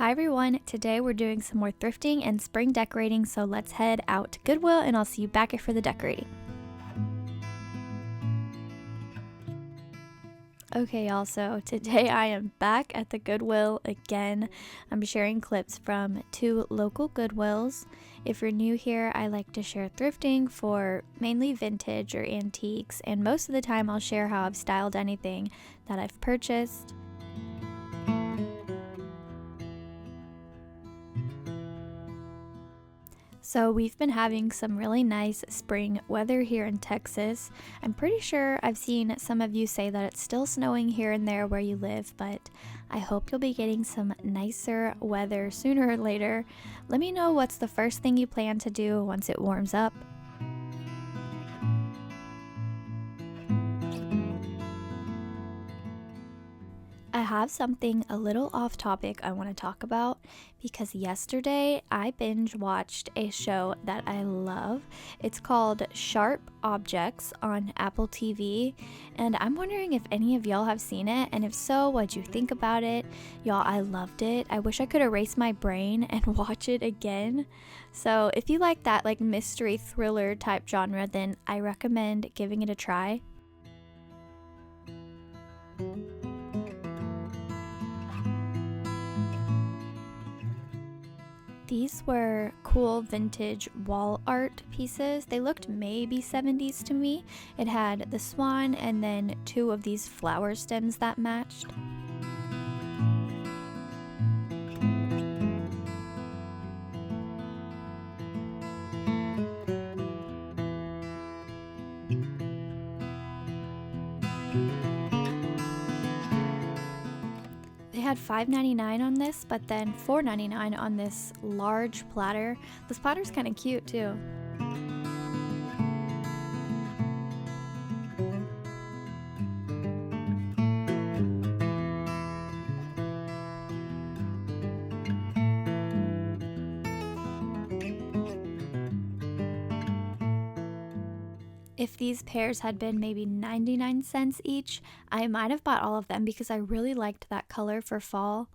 Hi everyone, today we're doing some more thrifting and spring decorating, so let's head out to Goodwill and I'll see you back here for the decorating. Okay y'all, so today I am back at the Goodwill again. I'm sharing clips from two local Goodwills. If you're new here, I like to share thrifting for mainly vintage or antiques, and most of the time I'll share how I've styled anything that I've purchased. So we've been having some really nice spring weather here in Texas. I'm pretty sure I've seen some of you say that it's still snowing here and there where you live, but I hope you'll be getting some nicer weather sooner or later. Let me know what's the first thing you plan to do once it warms up. I have something a little off topic I want to talk about because yesterday I binge watched a show that I love. It's called Sharp Objects on Apple TV, and I'm wondering if any of y'all have seen it, and if so, what'd you think about it? Y'all, I loved it. I wish I could erase my brain and watch it again. So if you like that mystery thriller type genre, then I recommend giving it a try. These were cool vintage wall art pieces. They looked maybe 70s to me. It had the swan and then two of these flower stems that matched. They had $5.99 on this, but then $4.99 on this large platter. This platter's kind of cute too. If these pairs had been maybe 99 cents each, I might have bought all of them because I really liked that color for fall.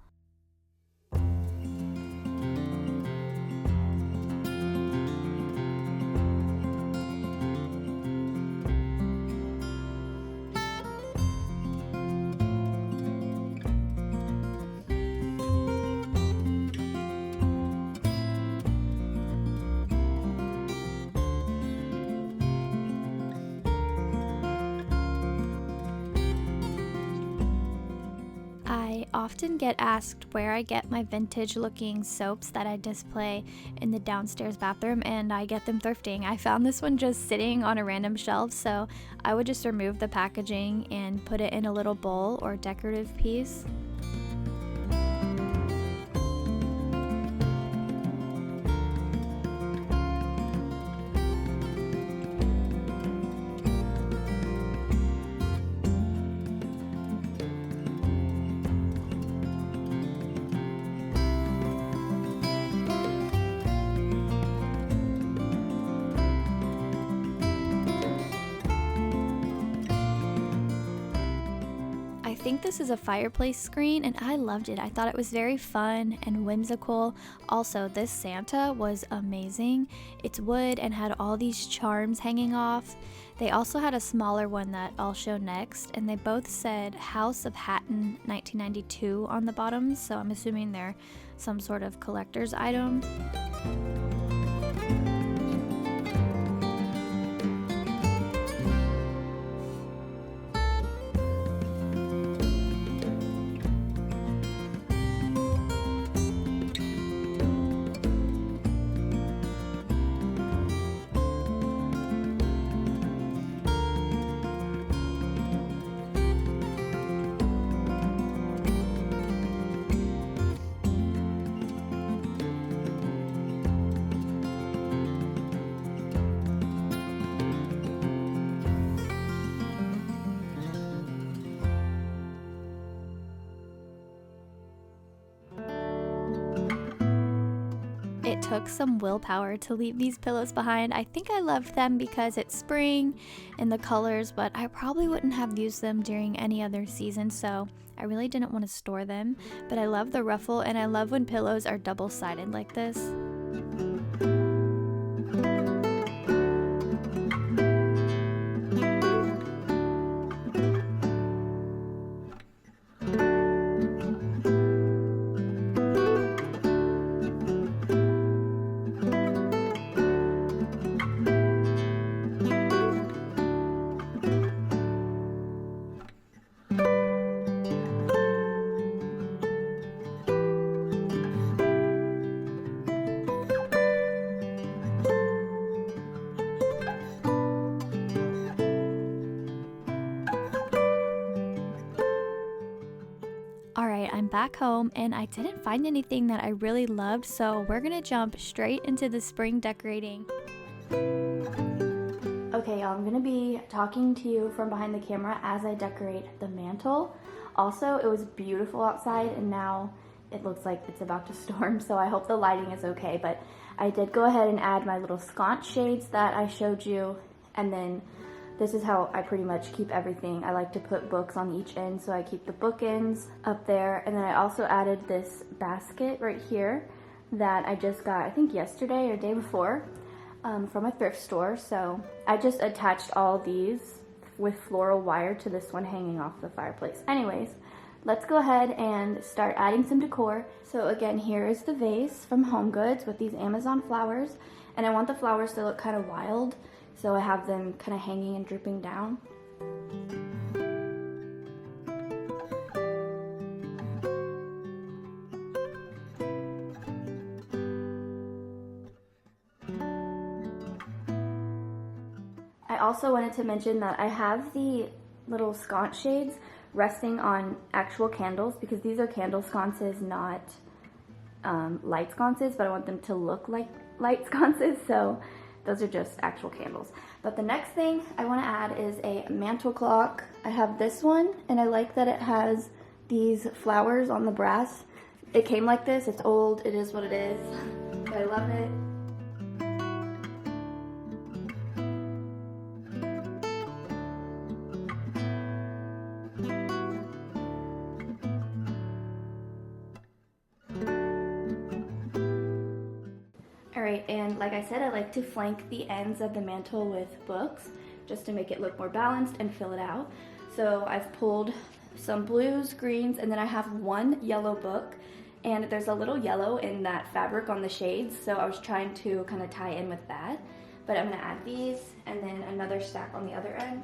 I often get asked where I get my vintage looking soaps that I display in the downstairs bathroom, and I get them thrifting. I found this one just sitting on a random shelf, so I would just remove the packaging and put it in a little bowl or decorative piece. I think this is a fireplace screen and I loved it. I thought it was very fun and whimsical. Also, this Santa was amazing. It's wood and had all these charms hanging off. They also had a smaller one that I'll show next, and they both said House of Hatton 1992 on the bottom, so I'm assuming they're some sort of collector's item. It took some willpower to leave these pillows behind. I think I loved them because it's spring and the colors, but I probably wouldn't have used them during any other season, so I really didn't want to store them, but I love the ruffle and I love when pillows are double-sided like this. Alright, I'm back home and I didn't find anything that I really loved, so we're gonna jump straight into the spring decorating. Okay, y'all, I'm gonna be talking to you from behind the camera as I decorate the mantle. Also, it was beautiful outside and now it looks like it's about to storm, so I hope the lighting is okay, but I did go ahead and add my little sconce shades that I showed you, and then this is how I pretty much keep everything. I like to put books on each end, so I keep the bookends up there. And then I also added this basket right here that I just got, I think yesterday or day before, from a thrift store. So I just attached all these with floral wire to this one hanging off the fireplace. Anyways, let's go ahead and start adding some decor. So again, here is the vase from HomeGoods with these Amazon flowers. And I want the flowers to look kind of wild, so I have them kind of hanging and drooping down. I also wanted to mention that I have the little sconce shades resting on actual candles because these are candle sconces, not light sconces, but I want them to look like light sconces, so those are just actual candles. But the next thing I want to add is a mantle clock. I have this one, and I like that it has these flowers on the brass. It came like this. It's old. It is what it is. But I love it. Alright, and like I said, I like to flank the ends of the mantle with books just to make it look more balanced and fill it out. So I've pulled some blues, greens, and then I have one yellow book, and there's a little yellow in that fabric on the shades, so I was trying to kind of tie in with that. But I'm going to add these and then another stack on the other end.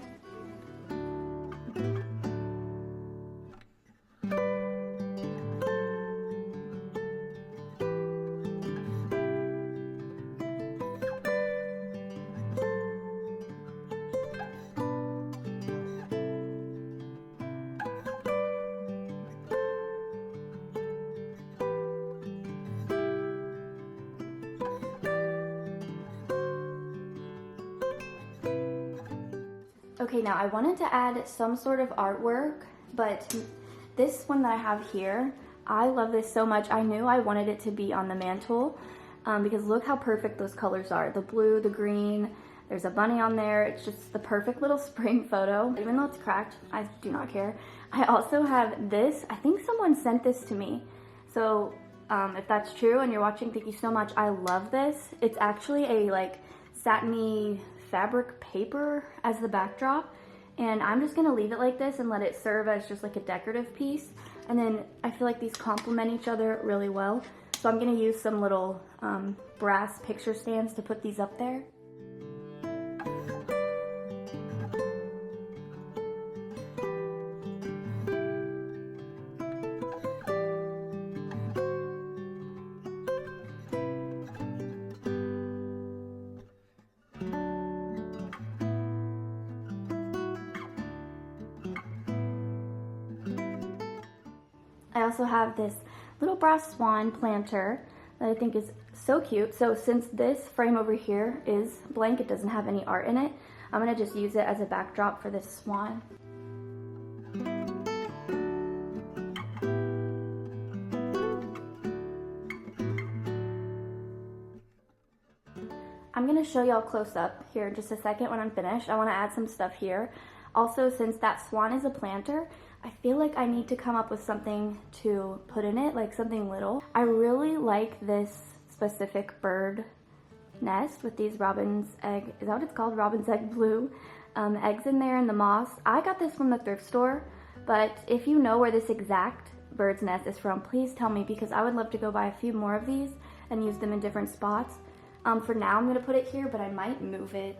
Okay, now I wanted to add some sort of artwork, but this one that I have here, I love this so much. I knew I wanted it to be on the mantle because look how perfect those colors are. The blue, the green, there's a bunny on there. It's just the perfect little spring photo. Even though it's cracked, I do not care. I also have this. I think someone sent this to me. So if that's true and you're watching, thank you so much. I love this. It's actually a like satiny fabric paper as the backdrop, and I'm just gonna leave it like this and let it serve as just like a decorative piece. And then I feel like these complement each other really well, so I'm gonna use some little brass picture stands to put these up there. I also have this little brass swan planter that I think is so cute. So since this frame over here is blank, it doesn't have any art in it, I'm gonna just use it as a backdrop for this swan. I'm gonna show y'all close up here in just a second when I'm finished. I wanna add some stuff here. Also, since that swan is a planter, I feel like I need to come up with something to put in it, like something little. I really like this specific bird nest with these robin's egg, is that what it's called? Robin's egg blue eggs in there and the moss. I got this from the thrift store, but if you know where this exact bird's nest is from, please tell me, because I would love to go buy a few more of these and use them in different spots. For now I'm gonna put it here, but I might move it.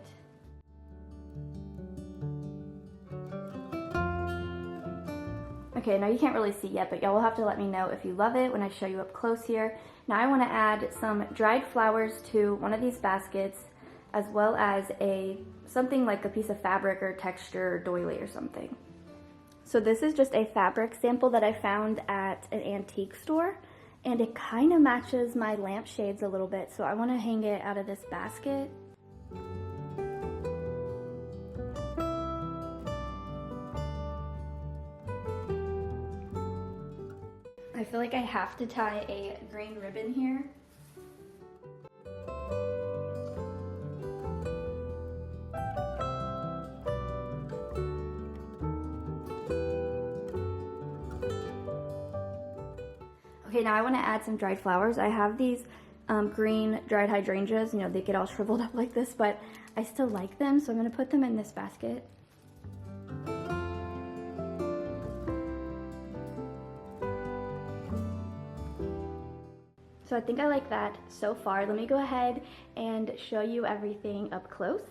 Okay, now you can't really see yet, but y'all will have to let me know if you love it when I show you up close here. Now I want to add some dried flowers to one of these baskets, as well as something like a piece of fabric or texture or doily or something. So this is just a fabric sample that I found at an antique store, and it kind of matches my lampshades a little bit, so I want to hang it out of this basket. I feel like I have to tie a green ribbon here. Okay, now I want to add some dried flowers. I have these green dried hydrangeas. You know, they get all shriveled up like this, but I still like them, so I'm going to put them in this basket. So I think I like that so far. Let me go ahead and show you everything up close.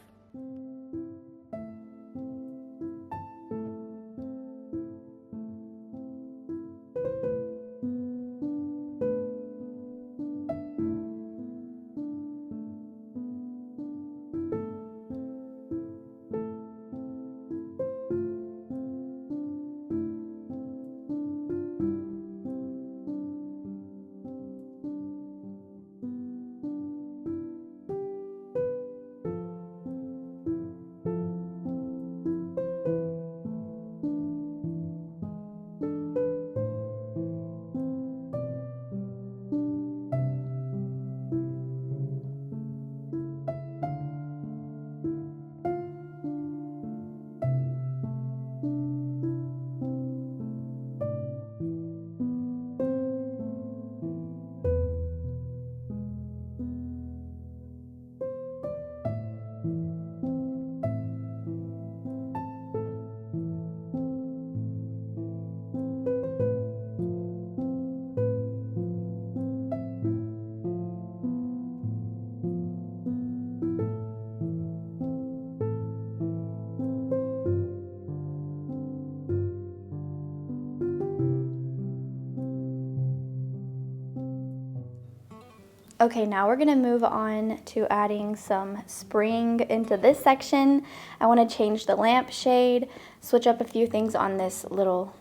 Okay, now we're gonna move on to adding some spring into this section. I wanna change the lampshade, switch up a few things on this little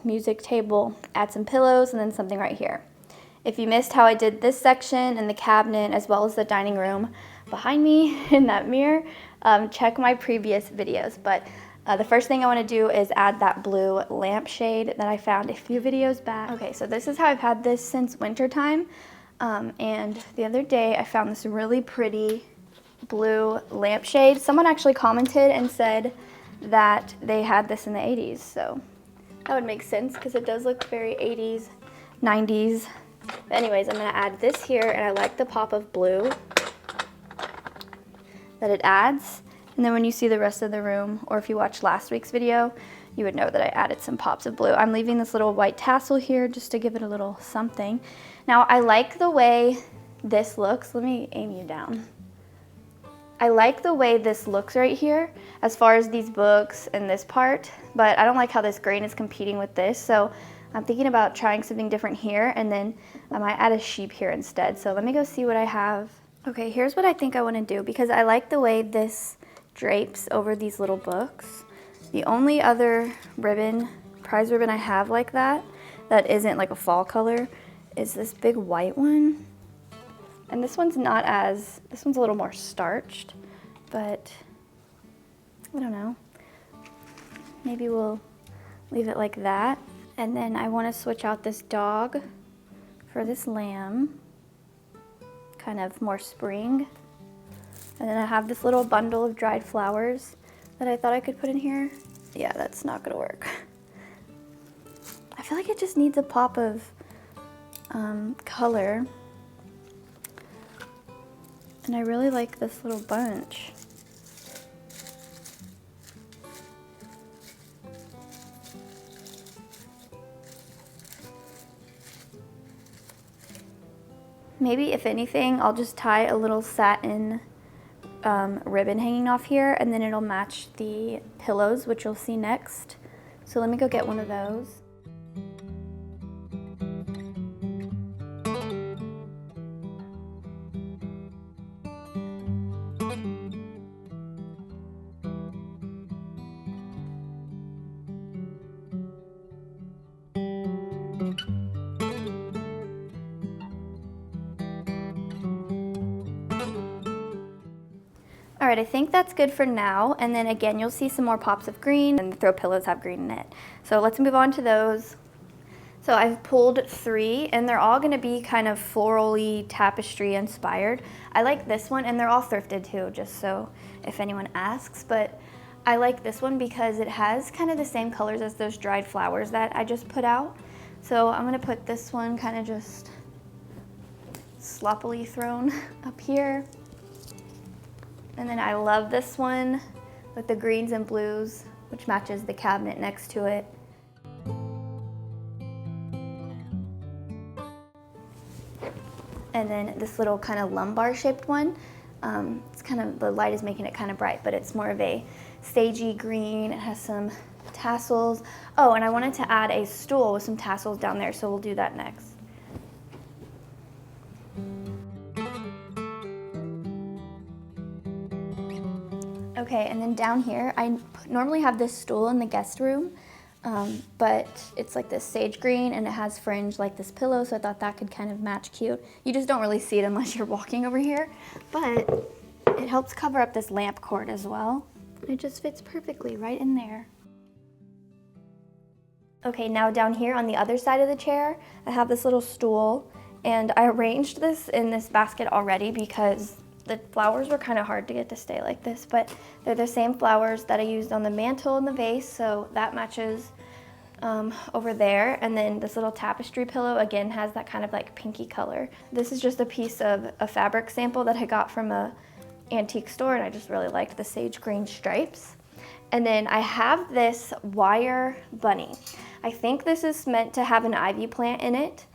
music table, add some pillows, and then something right here. If you missed how I did this section and the cabinet as well as the dining room behind me in that mirror, check my previous videos. But the first thing I wanna do is add that blue lampshade that I found a few videos back. Okay, so this is how I've had this since winter time. And the other day I found this really pretty blue lampshade. Someone actually commented and said that they had this in the 80s, so that would make sense because it does look very 80s, 90s. But anyways, I'm gonna add this here, and I like the pop of blue that it adds. And then when you see the rest of the room, or if you watched last week's video, you would know that I added some pops of blue. I'm leaving this little white tassel here just to give it a little something. Now, I like the way this looks. Let me aim you down. I like the way this looks right here as far as these books and this part, but I don't like how this green is competing with this, so I'm thinking about trying something different here, and then I might add a sheep here instead. So let me go see what I have. Okay, here's what I think I want to do, because I like the way this drapes over these little books. The only other ribbon, prize ribbon I have like that isn't like a fall color, is this big white one. And this one's not as, this one's a little more starched, but I don't know. Maybe we'll leave it like that. And then I want to switch out this dog for this lamb, kind of more spring. And then I have this little bundle of dried flowers that I thought I could put in here. Yeah, that's not gonna work. feel like it just needs a pop of color. And I really like this little bunch. Maybe, if anything, I'll just tie a little satin ribbon hanging off here, and then it'll match the pillows, which you'll see next. So let me go get one of those. All right, I think that's good for now. And then again, you'll see some more pops of green, and the throw pillows have green in it. So let's move on to those. So I've pulled 3, and they're all gonna be kind of florally tapestry inspired. I like this one, and they're all thrifted too, just so if anyone asks. But I like this one because it has kind of the same colors as those dried flowers that I just put out. So I'm gonna put this one kind of just sloppily thrown up here. And then I love this one with the greens and blues, which matches the cabinet next to it. And then this little kind of lumbar shaped one. It's kind of, the light is making it kind of bright, but it's more of a sagey green. It has some tassels. Oh, and I wanted to add a stool with some tassels down there, so we'll do that next. Okay, and then down here, I normally have this stool in the guest room, but it's like this sage green and it has fringe like this pillow, so I thought that could kind of match cute. You just don't really see it unless you're walking over here, but it helps cover up this lamp cord as well. It just fits perfectly right in there. Okay, now down here on the other side of the chair, I have this little stool, and I arranged this in this basket already because the flowers were kind of hard to get to stay like this, but they're the same flowers that I used on the mantle and the vase, so that matches over there. And then this little tapestry pillow again has that kind of like pinky color. This is just a piece of a fabric sample that I got from a antique store, and I just really liked the sage green stripes. And then I have this wire bunny. I think this is meant to have an ivy plant in it,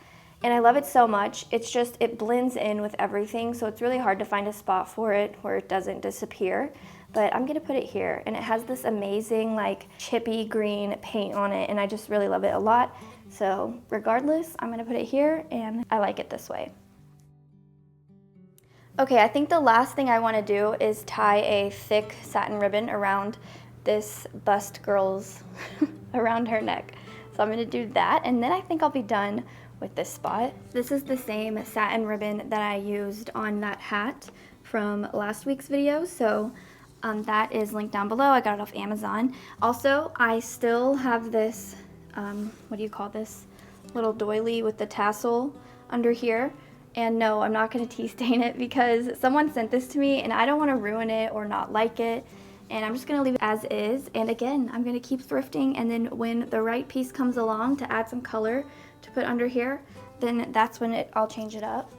and I love it so much. It's just, it blends in with everything, so it's really hard to find a spot for it where it doesn't disappear. But I'm gonna put it here, and it has this amazing like chippy green paint on it, and I just really love it a lot. So regardless, I'm gonna put it here, and I like it this way. Okay, I think the last thing I wanna do is tie a thick satin ribbon around this bust girl's, around her neck. So I'm gonna do that, and then I think I'll be done with this spot. This is the same satin ribbon that I used on that hat from last week's video, so that is linked down below. I got it off Amazon. Also, I still have this, what do you call this? Little doily with the tassel under here. And no, I'm not gonna tea stain it because someone sent this to me and I don't wanna ruin it or not like it. And I'm just gonna leave it as is. And again, I'm gonna keep thrifting, and then when the right piece comes along to add some color to put under here, then that's when I'll change it up.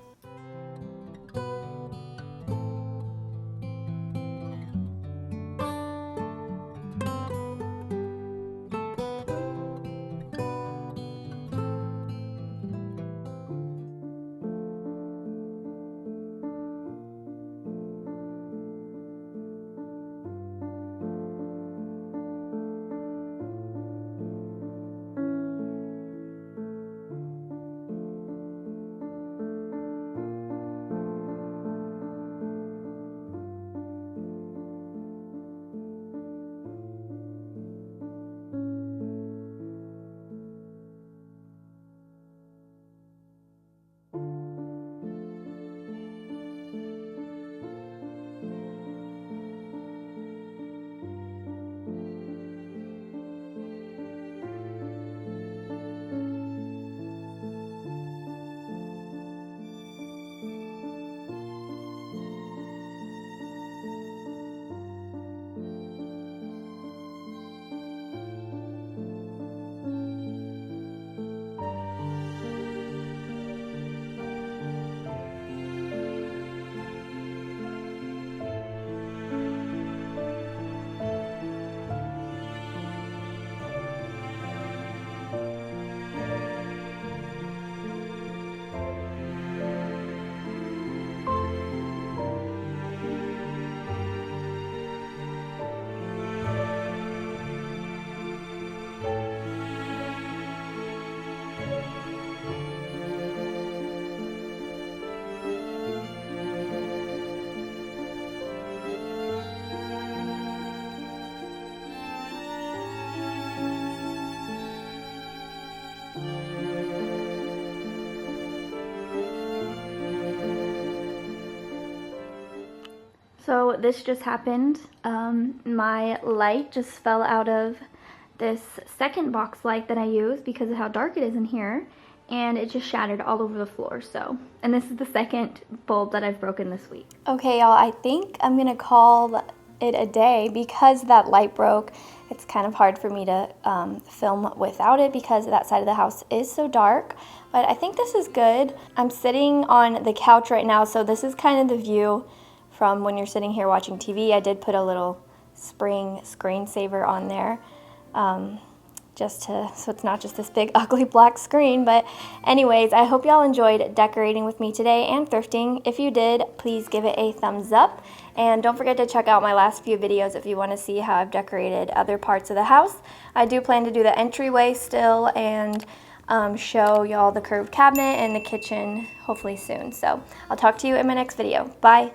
So this just happened. My light just fell out of this second box light that I use because of how dark it is in here, and it just shattered all over the floor. So, and this is the second bulb that I've broken this week. Okay, y'all, I think I'm gonna call it a day because that light broke. It's kind of hard for me to film without it because that side of the house is so dark, but I think this is good. I'm sitting on the couch right now, so this is kind of the view from when you're sitting here watching TV. I did put a little spring screensaver on there, so it's not just this big ugly black screen. But anyways, I hope y'all enjoyed decorating with me today and thrifting. If you did, please give it a thumbs up, and don't forget to check out my last few videos if you want to see how I've decorated other parts of the house. I do plan to do the entryway still and show y'all the curved cabinet and the kitchen hopefully soon. So I'll talk to you in my next video. Bye.